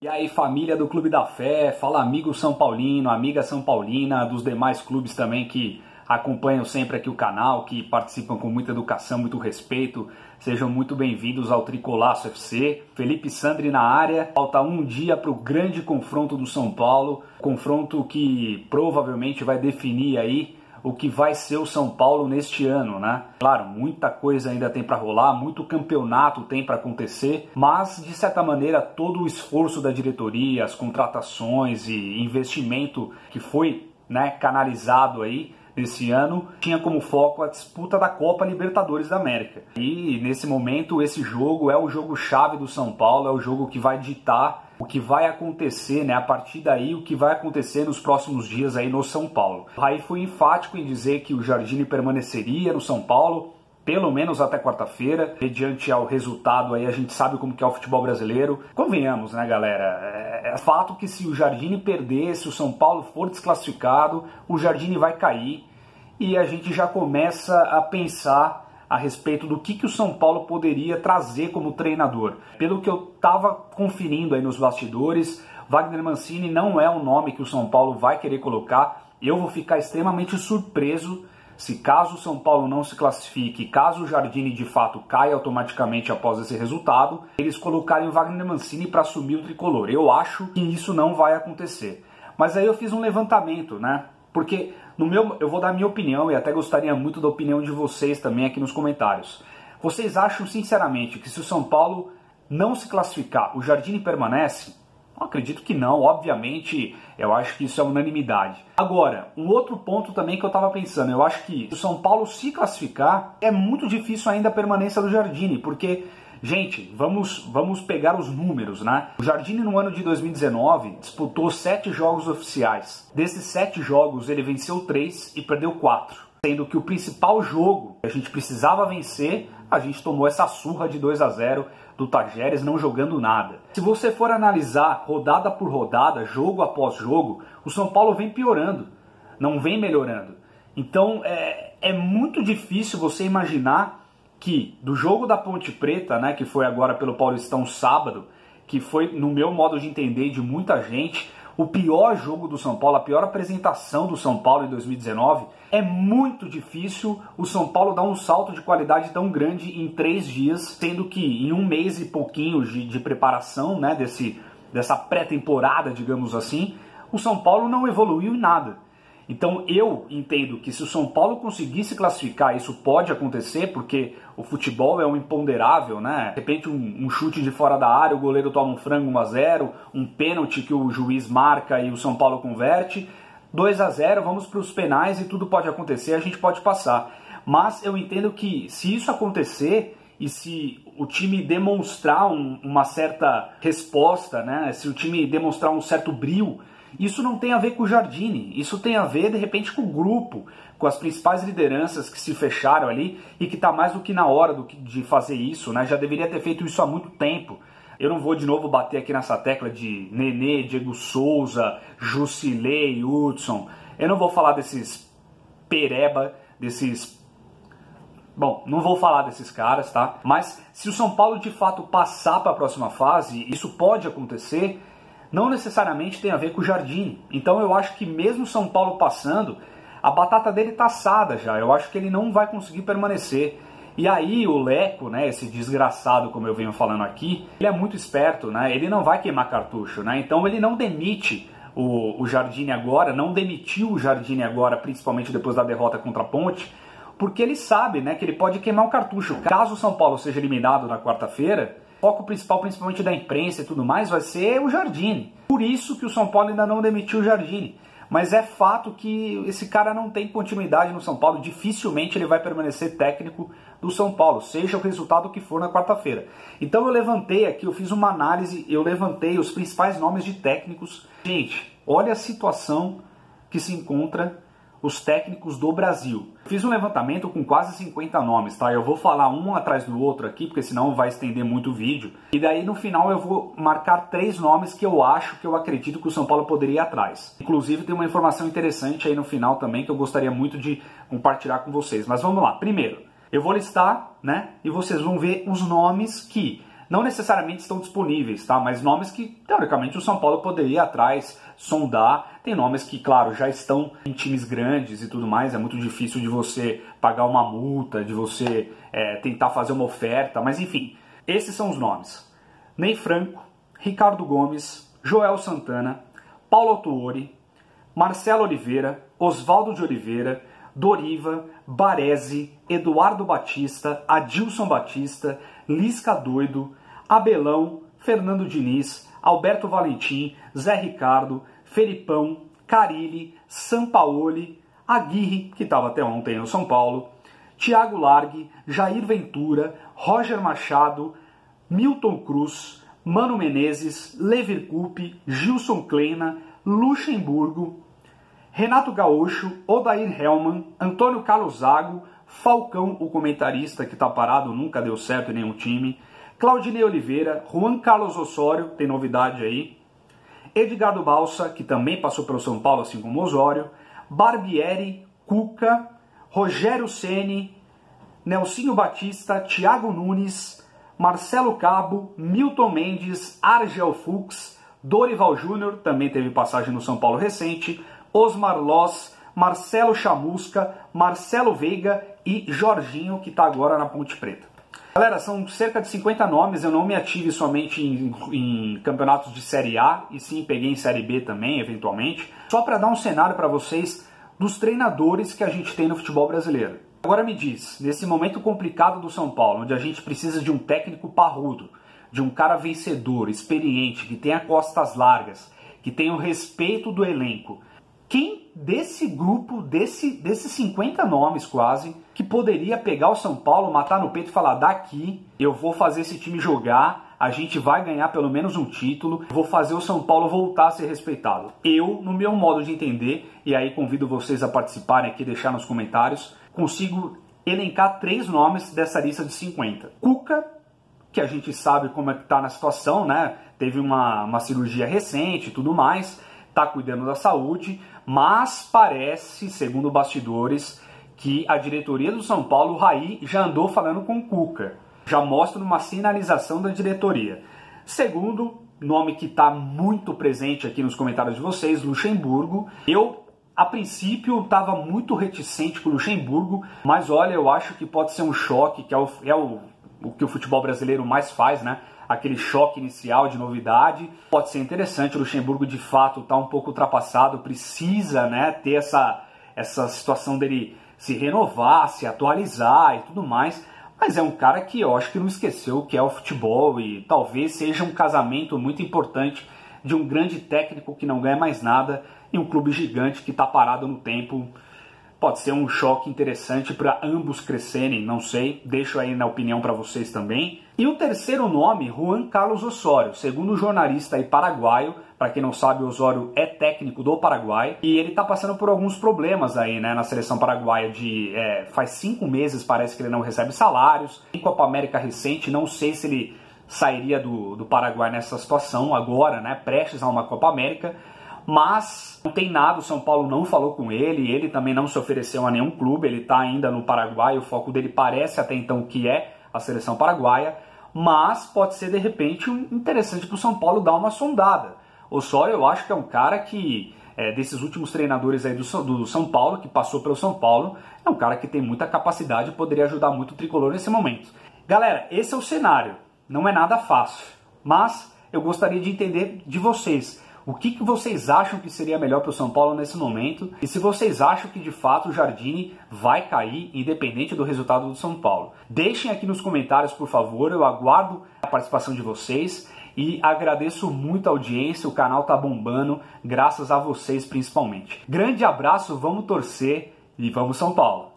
E aí, família do Clube da Fé, fala amigo São Paulino, amiga São Paulina, dos demais clubes também que acompanham sempre aqui o canal, que participam com muita educação, muito respeito. Sejam muito bem-vindos ao Tricolaço FC. Felipe Sandri na área. Falta um dia para o grande confronto do São Paulo, confronto que provavelmente vai definir aí o que vai ser o São Paulo neste ano, né? Claro, muita coisa ainda tem para rolar, muito campeonato tem para acontecer, mas de certa maneira todo o esforço da diretoria, as contratações e investimento que foi, né, canalizado aí nesse ano, tinha como foco a disputa da Copa Libertadores da América. E nesse momento esse jogo é o jogo-chave do São Paulo, é o jogo que vai ditar o que vai acontecer, né? A partir daí, o que vai acontecer nos próximos dias aí no São Paulo. O Raí foi enfático em dizer que o Jardine permaneceria no São Paulo, pelo menos até quarta-feira, mediante ao resultado aí a gente sabe como que é o futebol brasileiro. Convenhamos, né, galera? É fato que se o Jardine perder, se o São Paulo for desclassificado, o Jardine vai cair e a gente já começa a pensar a respeito do que o São Paulo poderia trazer como treinador. Pelo que eu estava conferindo aí nos bastidores, Wagner Mancini não é um nome que o São Paulo vai querer colocar. Eu vou ficar extremamente surpreso se caso o São Paulo não se classifique, caso o Jardine de fato caia automaticamente após esse resultado, eles colocarem o Wagner Mancini para assumir o tricolor. Eu acho que isso não vai acontecer. Mas aí eu fiz um levantamento, né? Porque eu vou dar a minha opinião e até gostaria muito da opinião de vocês também aqui nos comentários. Vocês acham sinceramente que se o São Paulo não se classificar, o Jardine permanece? Eu acredito que não, obviamente, eu acho que isso é unanimidade. Agora, um outro ponto também que eu estava pensando, eu acho que se o São Paulo se classificar, é muito difícil ainda a permanência do Jardine, porque, gente, vamos pegar os números, né? O Jardine no ano de 2019 disputou 7 jogos oficiais. Desses 7 jogos ele venceu 3 e perdeu 4. Sendo que o principal jogo que a gente precisava vencer, a gente tomou essa surra de 2-0 do Tajeres não jogando nada. Se você for analisar rodada por rodada, jogo após jogo, o São Paulo vem piorando, não vem melhorando. Então é muito difícil você imaginar que do jogo da Ponte Preta, né, que foi agora pelo Paulistão sábado, que foi, no meu modo de entender, de muita gente, o pior jogo do São Paulo, a pior apresentação do São Paulo em 2019, é muito difícil o São Paulo dar um salto de qualidade tão grande em 3 dias, sendo que em um mês e pouquinho de preparação, né, dessa pré-temporada, digamos assim, o São Paulo não evoluiu em nada. Então eu entendo que se o São Paulo conseguir se classificar, isso pode acontecer, porque o futebol é um imponderável, né? De repente um chute de fora da área, o goleiro toma um frango 1-0, um pênalti que o juiz marca e o São Paulo converte, 2-0, vamos para os penais e tudo pode acontecer, a gente pode passar. Mas eu entendo que se isso acontecer e se o time demonstrar uma certa resposta, né? Se o time demonstrar um certo brio, isso não tem a ver com o Jardine, isso tem a ver de repente com o grupo, com as principais lideranças que se fecharam ali e que está mais do que na hora de fazer isso, né? Já deveria ter feito isso há muito tempo. Eu não vou de novo bater aqui nessa tecla de Nenê, Diego Souza, Jusilei, Hudson. Eu não vou falar desses pereba, Bom, não vou falar desses caras, tá? Mas se o São Paulo de fato passar para a próxima fase, isso pode acontecer, não necessariamente tem a ver com o Jardine. Então eu acho que mesmo o São Paulo passando, a batata dele tá assada já. Eu acho que ele não vai conseguir permanecer. E aí o Leco, né, esse desgraçado, como eu venho falando aqui, ele é muito esperto, né? Ele não vai queimar cartucho, né? Então ele não demite o Jardine agora, não demitiu o Jardine agora, principalmente depois da derrota contra a Ponte, porque ele sabe, né, que ele pode queimar o cartucho. Caso o São Paulo seja eliminado na quarta-feira, o foco principal, principalmente da imprensa e tudo mais, vai ser o Jardine. Por isso que o São Paulo ainda não demitiu o Jardine. Mas é fato que esse cara não tem continuidade no São Paulo, dificilmente ele vai permanecer técnico do São Paulo, seja o resultado que for na quarta-feira. Então eu levantei aqui, eu fiz uma análise, eu levantei os principais nomes de técnicos. Gente, olha a situação que se encontra os técnicos do Brasil. Fiz um levantamento com quase 50 nomes, tá? Eu vou falar um atrás do outro aqui, porque senão vai estender muito o vídeo. E daí no final eu vou marcar 3 nomes que eu acho, que eu acredito que o São Paulo poderia ir atrás. Inclusive tem uma informação interessante aí no final também que eu gostaria muito de compartilhar com vocês. Mas vamos lá. Primeiro, eu vou listar, né? E vocês vão ver os nomes que não necessariamente estão disponíveis, tá? Mas nomes que, teoricamente, o São Paulo poderia ir atrás, sondar. Tem nomes que, claro, já estão em times grandes e tudo mais, é muito difícil de você pagar uma multa, de você tentar fazer uma oferta, mas enfim, esses são os nomes. Ney Franco, Ricardo Gomes, Joel Santana, Paulo Autuori, Marcelo Oliveira, Oswaldo de Oliveira, Doriva, Baresi, Eduardo Batista, Adilson Batista, Lisca Doido, Abelão, Fernando Diniz, Alberto Valentim, Zé Ricardo, Felipão, Carilli, Sampaoli, Aguirre, que estava até ontem no São Paulo, Thiago Largue, Jair Ventura, Roger Machado, Milton Cruz, Mano Menezes, Levir Coupe, Gilson Kleina, Luxemburgo, Renato Gaúcho, Odair Hellmann, Antônio Carlos Zago, Falcão, o comentarista que está parado, nunca deu certo em nenhum time, Claudinei Oliveira, Juan Carlos Osório, tem novidade aí, Edgardo Balsa, que também passou pelo São Paulo, assim como Osório, Barbieri, Cuca, Rogério Ceni, Nelsinho Batista, Thiago Nunes, Marcelo Cabo, Milton Mendes, Argel Fuchs, Dorival Júnior, também teve passagem no São Paulo recente, Osmar Loss, Marcelo Chamusca, Marcelo Veiga e Jorginho, que está agora na Ponte Preta. Galera, são cerca de 50 nomes, eu não me ative somente em campeonatos de Série A, e sim peguei em Série B também, eventualmente, só para dar um cenário para vocês dos treinadores que a gente tem no futebol brasileiro. Agora me diz, nesse momento complicado do São Paulo, onde a gente precisa de um técnico parrudo, de um cara vencedor, experiente, que tenha costas largas, que tenha o respeito do elenco, quem desse grupo, desses 50 nomes quase, que poderia pegar o São Paulo, matar no peito e falar: daqui eu vou fazer esse time jogar, a gente vai ganhar pelo menos um título, vou fazer o São Paulo voltar a ser respeitado. Eu, no meu modo de entender, e aí convido vocês a participarem aqui, deixar nos comentários, consigo elencar 3 nomes dessa lista de 50. Cuca, que a gente sabe como é que tá na situação, né? Teve uma cirurgia recente e tudo mais, tá cuidando da saúde, mas parece, segundo bastidores, que a diretoria do São Paulo, o Raí, já andou falando com o Cuca. Já mostra uma sinalização da diretoria. Segundo nome que está muito presente aqui nos comentários de vocês, Luxemburgo. Eu, a princípio, estava muito reticente com o Luxemburgo, mas olha, eu acho que pode ser um choque, que é o que o futebol brasileiro mais faz, né? Aquele choque inicial de novidade. Pode ser interessante, o Luxemburgo de fato está um pouco ultrapassado, precisa, né, ter essa situação dele se renovar, se atualizar e tudo mais, mas é um cara que eu acho que não esqueceu o que é o futebol e talvez seja um casamento muito importante de um grande técnico que não ganha mais nada e um clube gigante que está parado no tempo. Pode ser um choque interessante para ambos crescerem, não sei, deixo aí na opinião para vocês também. E o terceiro nome, Juan Carlos Osório, segundo o jornalista aí paraguaio, para quem não sabe, o Osório é técnico do Paraguai, e ele tá passando por alguns problemas aí, né, na seleção paraguaia, faz 5 meses parece que ele não recebe salários, em Copa América recente, não sei se ele sairia do Paraguai nessa situação agora, né, prestes a uma Copa América, mas não tem nada, o São Paulo não falou com ele também não se ofereceu a nenhum clube, ele está ainda no Paraguai, o foco dele parece até então que é a seleção paraguaia, mas pode ser de repente interessante para o São Paulo dar uma sondada. O Osório eu acho que é um cara que, desses últimos treinadores aí do São Paulo, que passou pelo São Paulo, é um cara que tem muita capacidade e poderia ajudar muito o tricolor nesse momento. Galera, esse é o cenário, não é nada fácil, mas eu gostaria de entender de vocês. O que vocês acham que seria melhor para o São Paulo nesse momento? E se vocês acham que de fato o Jardine vai cair, independente do resultado do São Paulo? Deixem aqui nos comentários, por favor, eu aguardo a participação de vocês e agradeço muito a audiência, o canal tá bombando, graças a vocês principalmente. Grande abraço, vamos torcer e vamos São Paulo!